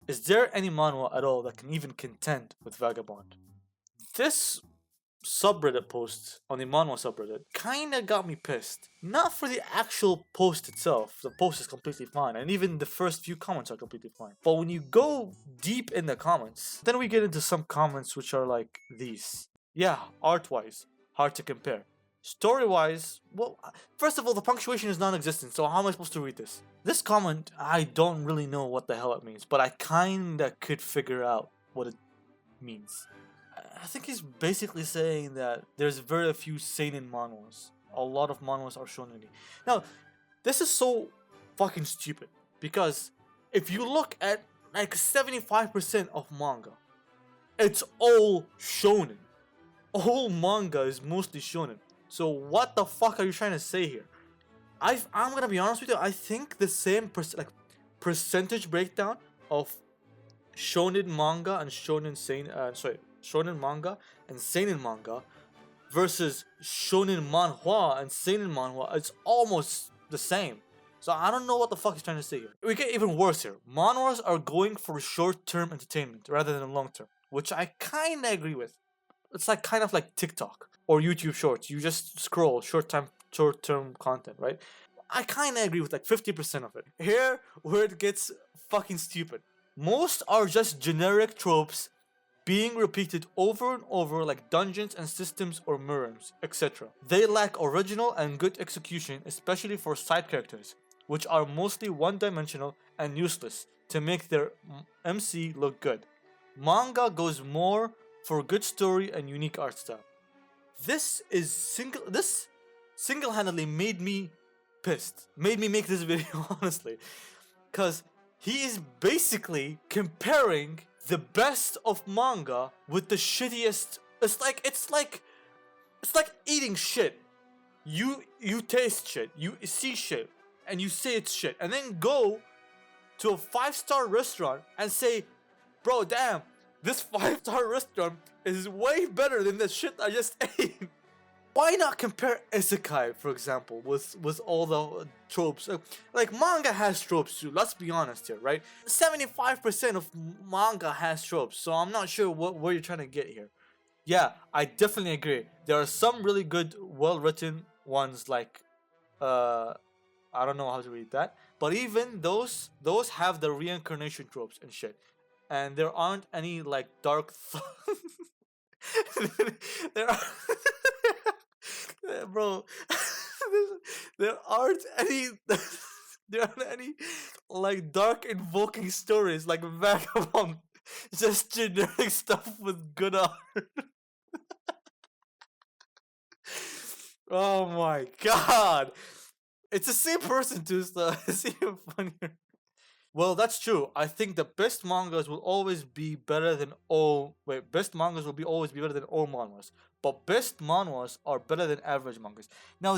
Is there any manhwa at all that can even contend with Vagabond? This subreddit post on the manhwa subreddit kinda got me pissed. Not for the actual post itself, the post is completely fine, and even the first few comments are completely fine. But when you go deep in the comments, then we get into some comments which are like these. Yeah, art wise, hard to compare. Story wise, well, first of all, the punctuation is non existent, so how am I supposed to read this? This comment, I don't really know what the hell it means, but I kinda could figure out what it means. I think he's basically saying that there's very few seinen manhwas. A lot of manhwas are shonen. Now, this is so fucking stupid because if you look at like 75% of manga, it's all shonen. All manga is mostly shonen. So what the fuck are you trying to say here? I'm gonna be honest with you. I think the same percentage breakdown of shonen manga and shonen manga and seinen manga versus shonen manhwa and seinen manhwa, it's almost the same. So I don't know what the fuck he's trying to say here. We get even worse here. Manhwas are going for short-term entertainment rather than long-term, which I kinda agree with. It's like kind of like TikTok or YouTube Shorts. You just scroll short-term content, right? I kinda agree with like 50% of it. Here, where it gets fucking stupid. Most are just generic tropes being repeated over and over like dungeons and systems or mirrors, etc. They lack original and good execution, especially for side characters, which are mostly one-dimensional and useless to make their MC look good. Manga goes more for good story and unique art style. This single-handedly made me pissed. Made me make this video honestly. Cause he is basically comparing the best of manga with the shittiest. It's like eating shit. You taste shit, you see shit, and you say it's shit, and then go to a 5-star restaurant and say, "Bro, damn, this 5-star restaurant is way better than the shit I just ate." Why not compare isekai, for example, with all the tropes? Like manga has tropes too. Let's be honest here, right? 75% of manga has tropes, so I'm not sure where you're trying to get here. Yeah, I definitely agree. There are some really good, well-written ones, like I don't know how to read that, but even those have the reincarnation tropes and shit, and there aren't any like dark. There are. Bro, there aren't any there aren't any like dark invoking stories like Vagabond. Just generic stuff with good art. Oh my god. It's the same person too, so it's even funnier. Well, that's true. I think the best mangas will always be better than all. Wait, best mangas will be always be better than all manhwas. But best manhwas are better than average mangas. Now,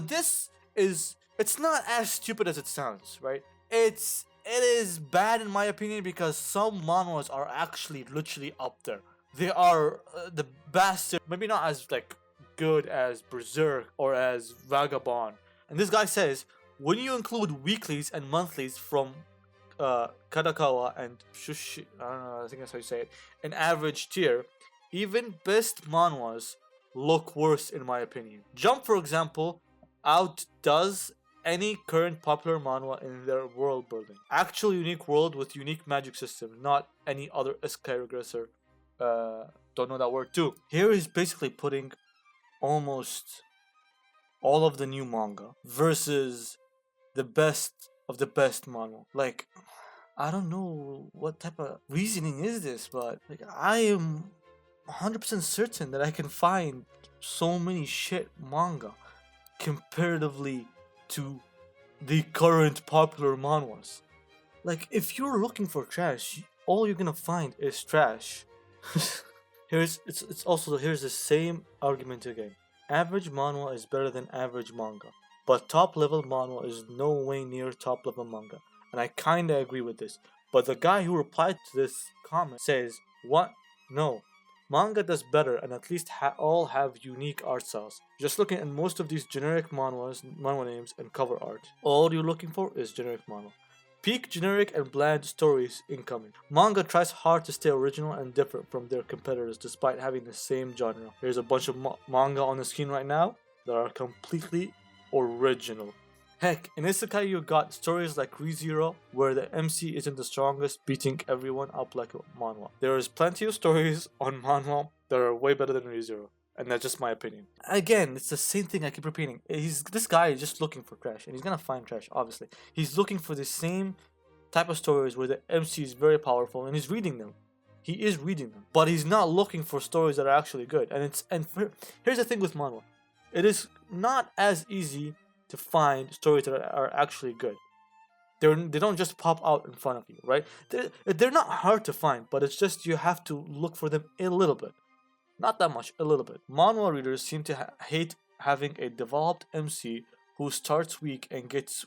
it's not as stupid as it sounds, right? It is bad in my opinion because some manhwas are actually literally up there. They are the bastard, maybe not as like good as Berserk or as Vagabond. And this guy says, when you include weeklies and monthlies from Kadakawa and Shushi, I don't know, I think that's how you say it, an average tier, even best manhwas look worse in my opinion. Jump, for example, outdoes any current popular manhwa in their world building. Actual unique world with unique magic system, not any other isekai regressor. Don't know that word too. Here he's basically putting almost all of the new manga versus the best of the best manhwa. Like, I don't know what type of reasoning is this, but like I am 100% certain that I can find so many shit manga comparatively to the current popular manhwas. Like, if you're looking for trash, all you're gonna find is trash. Here's the same argument again. Average manhwa is better than average manga, but top level manhwa is no way near top level manga, and I kinda agree with this. But the guy who replied to this comment says, "What? No. Manga does better and at least all have unique art styles. Just looking at most of these generic manhwa names and cover art. All you're looking for is generic manhwa." Peak generic and bland stories incoming. Manga tries hard to stay original and different from their competitors despite having the same genre. There's a bunch of manga on the screen right now that are completely original. Heck, in Isekai you got stories like ReZero where the MC isn't the strongest, beating everyone up like a manhwa. There is plenty of stories on manhwa that are way better than ReZero. And that's just my opinion. Again, it's the same thing I keep repeating. This guy is just looking for trash, and he's gonna find trash, obviously. He's looking for the same type of stories where the MC is very powerful, and he's reading them. He is reading them, but he's not looking for stories that are actually good. Here's the thing with manhwa, it is not as easy to find stories that are actually good. They don't just pop out in front of you, right? They're not hard to find, but it's just you have to look for them a little bit. Not that much, a little bit. Manhwa readers seem to hate having a developed MC who starts weak and gets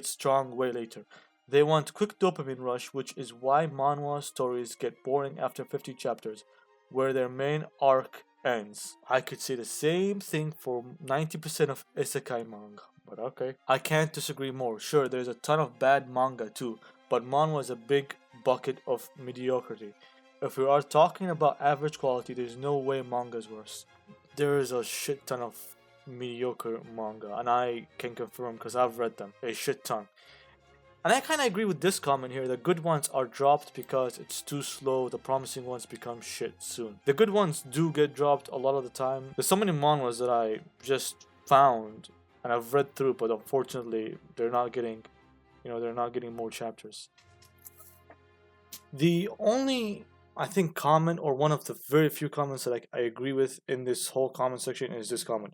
strong way later. They want quick dopamine rush, which is why manhwa stories get boring after 50 chapters, where their main arc ends. I could say the same thing for 90% of isekai manga, but okay. I can't disagree more. Sure, there's a ton of bad manga too, but manhwa is a big bucket of mediocrity. If we are talking about average quality, there's no way manga is worse. There is a shit ton of mediocre manga, and I can confirm because I've read them. A shit ton. And I kind of agree with this comment here. The good ones are dropped because it's too slow. The promising ones become shit soon. The good ones do get dropped a lot of the time. There's so many manhwas that I just found and I've read through, but unfortunately they're not getting more chapters. The only I think comment, or one of the very few comments that I agree with in this whole comment section, is this comment.